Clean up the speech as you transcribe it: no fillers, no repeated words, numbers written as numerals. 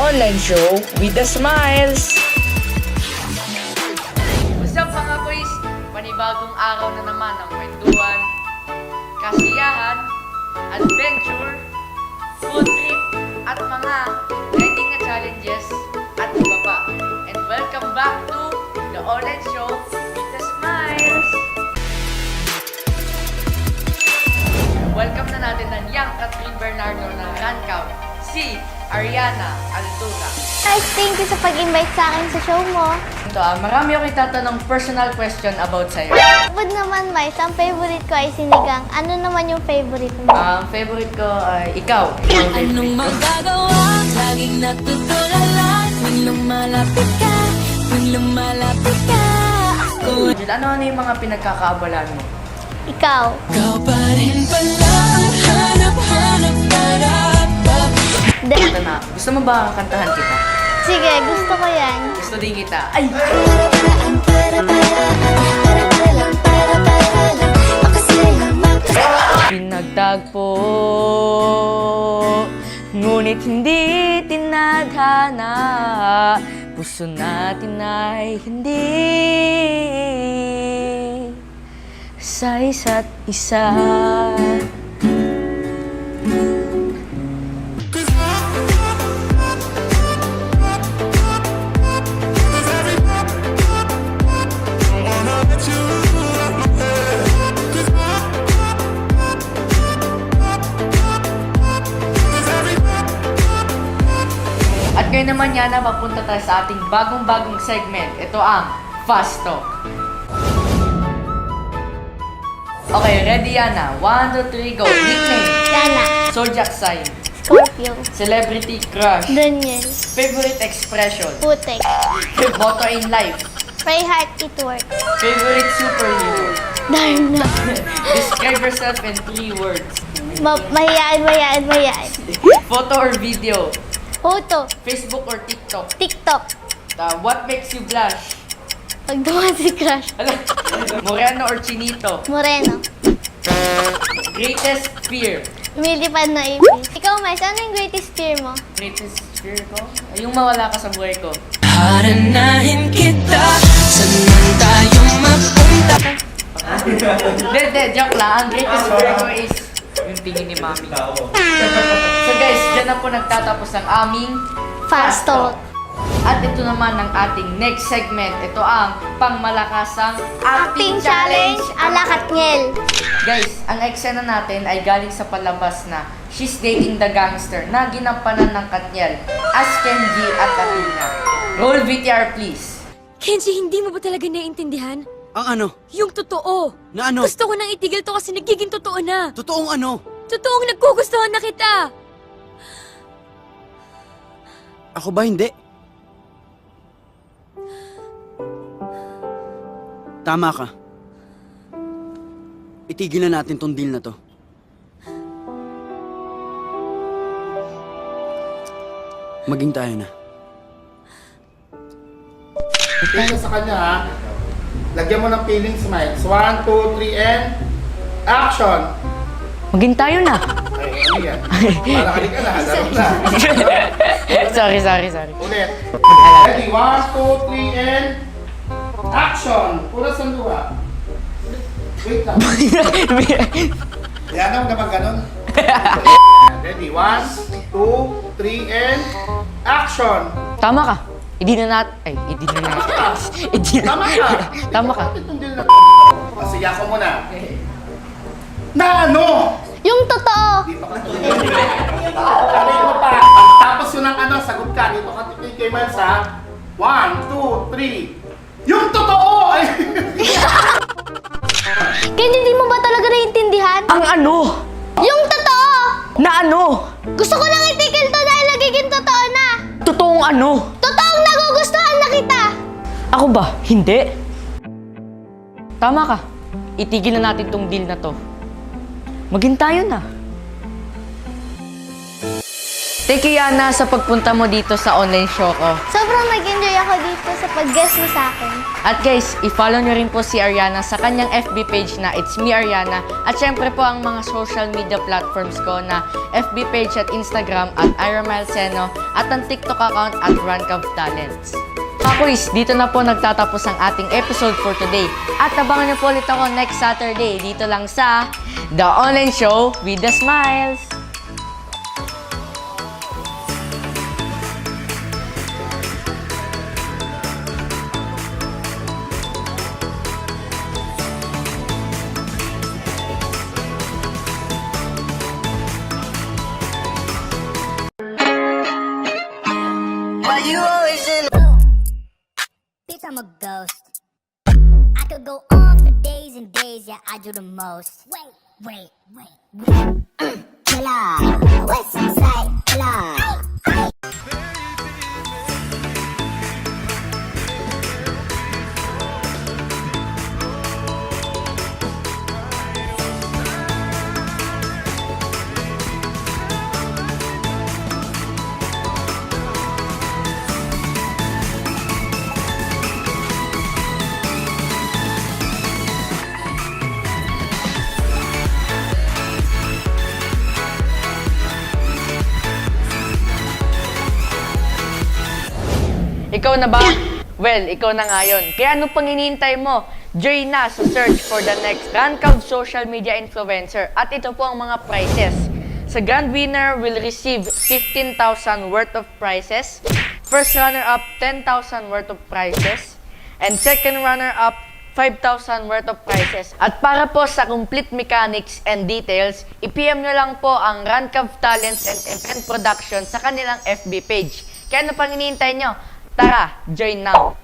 online show with the smiles. What's up mga boys? Panibagong araw na naman ng kwentuhan, kasiyahan, adventure, food trip, at mga trending na challenges at iba pa. And welcome back to the online show with the smiles. Welcome na natin ang young Catherine Bernardo ng Rancaw, si Ariana Altura. Guys, thank you sa pag-invite sa akin sa show mo. Ito marami akong itatanong personal question about sa'yo. Bukod naman, Mais, ang favorite ko ay sinigang. Ano naman yung favorite mo? Ang favorite ko ay ikaw. Anong magagawa? Laging natutulala tuwing lumalapit ka, tuwing lumalapit ka. Ano yung mga pinagkakaabalan mo? Ikaw. Ikaw pa rin pala ang hanap-hanap para Ito na. Gusto mo ba kantahan kita? Sige, gusto ko yan. Gusto din kita. Ay! Pinagtagpo, ngunit hindi tinadhana. Puso natin ay hindi sa isa't isa. At ngayon naman yan na mapunta tayo sa ating bagong-bagong segment. Ito ang Fast Talk. Okay, ready Yana? 1, 2, 3, go! Nickname, Yana. zodiac sign, Scorpio. celebrity crush, Daniel. favorite expression, Putek. motto in life, Pray hard, it works. favorite superhero. Darna. Describe yourself in 3 words. Mahiyain. Photo or video, Photo. Facebook or TikTok. TikTok. What makes you blush? Pag dumaan si Crush. Moreno or Chinito? Moreno. Greatest fear? Lumilipad na ipis. Ikaw, Mais, ano yung greatest fear mo? Greatest fear ko? Ay, yung mawala ka sa buhay ko. Haranahin kita, saan man tayo mapunta. Hindi, joke lang. Ang greatest fear ko is yung tingin ni Mami. So guys, dyan na po nagtatapos ang aming Fast Talk. At ito naman ang ating next segment. Ito ang pangmalakasang Acting Challenge ala Katniel. Guys, ang eksena natin ay galing sa palabas na She's Dating the Gangster na ginampanan ng Katniel as Kenji at Athena. Roll VTR please. Kenji, hindi mo ba talaga naiintindihan? Ang ano? Yung totoo. Na ano? Gusto ko nang itigil to kasi nagiging totoo na. Totoong ano? Totoong nagkugustuhan na kita. Ako ba hindi? Tama ka. Itigil na natin tong deal na to. Maging tayo na. Tingnan sa kanya ha. Lagyan mo ng feeling smiles. 1, 2, 3, and action! Maging tayo na. Ay, ano yan? Parang halika na, laro na. sorry. Ulit. Ready? 1, 2, 3, and action! Pura sanduha. Wait lang. Yan ang naman ganun. Ready? 1, 2, 3, and action! Tama ka. Hindi na natin. Tama ka! Tama ka. Itong deal na to. Sige ako muna. Na ano? Yung totoo. Dito ka ano mo pa? Tapos yun ang ano, sagot ka. Dito ka kay Miles ha. 1, 2, 3. Yung totoo! Ay! Kenji, hindi mo ba talaga naiintindihan? Ang ano? Yung totoo! Na ano? Gusto ko nang itigil to dahil nagiging totoo na. Totoong ano? Totoong nagugustuhan na kita. Ako ba? Hindi. Tama ka. Itigil na natin tong deal na to. Maging tayo na. Thank you, Yana, sa pagpunta mo dito sa online show ko. Sobrang nag-enjoy ako dito sa pag-guest mo sa akin. At guys, i-follow nyo rin po si Ariana sa kanyang FB page na It's Me Ariana. At syempre po ang mga social media platforms ko na FB page at Instagram at Iramel Seno at ang TikTok account at RunCovTalents. Mga quiz, dito na po nagtatapos ang ating episode for today. At abangan nyo po ulit ako next Saturday dito lang sa The Online Show with the Smiles. Bitch, I'm a ghost. I could go on for days and days, yeah, I do the most. Wait. Killer, what's inside? Killer. Ikaw na ba? Well, ikaw na nga yun. Kaya ano pang hinihintay mo? Join na sa search for the next RunCov social media influencer. At ito po ang mga prizes. Sa grand winner will receive 15,000 worth of prizes. First runner-up, 10,000 worth of prizes. And second runner-up, 5,000 worth of prizes. At para po sa complete mechanics and details, i-PM nyo lang po ang RunCov Talents and Event Production sa kanilang FB page. Kaya ano pang hinihintay nyo? Tara, join now!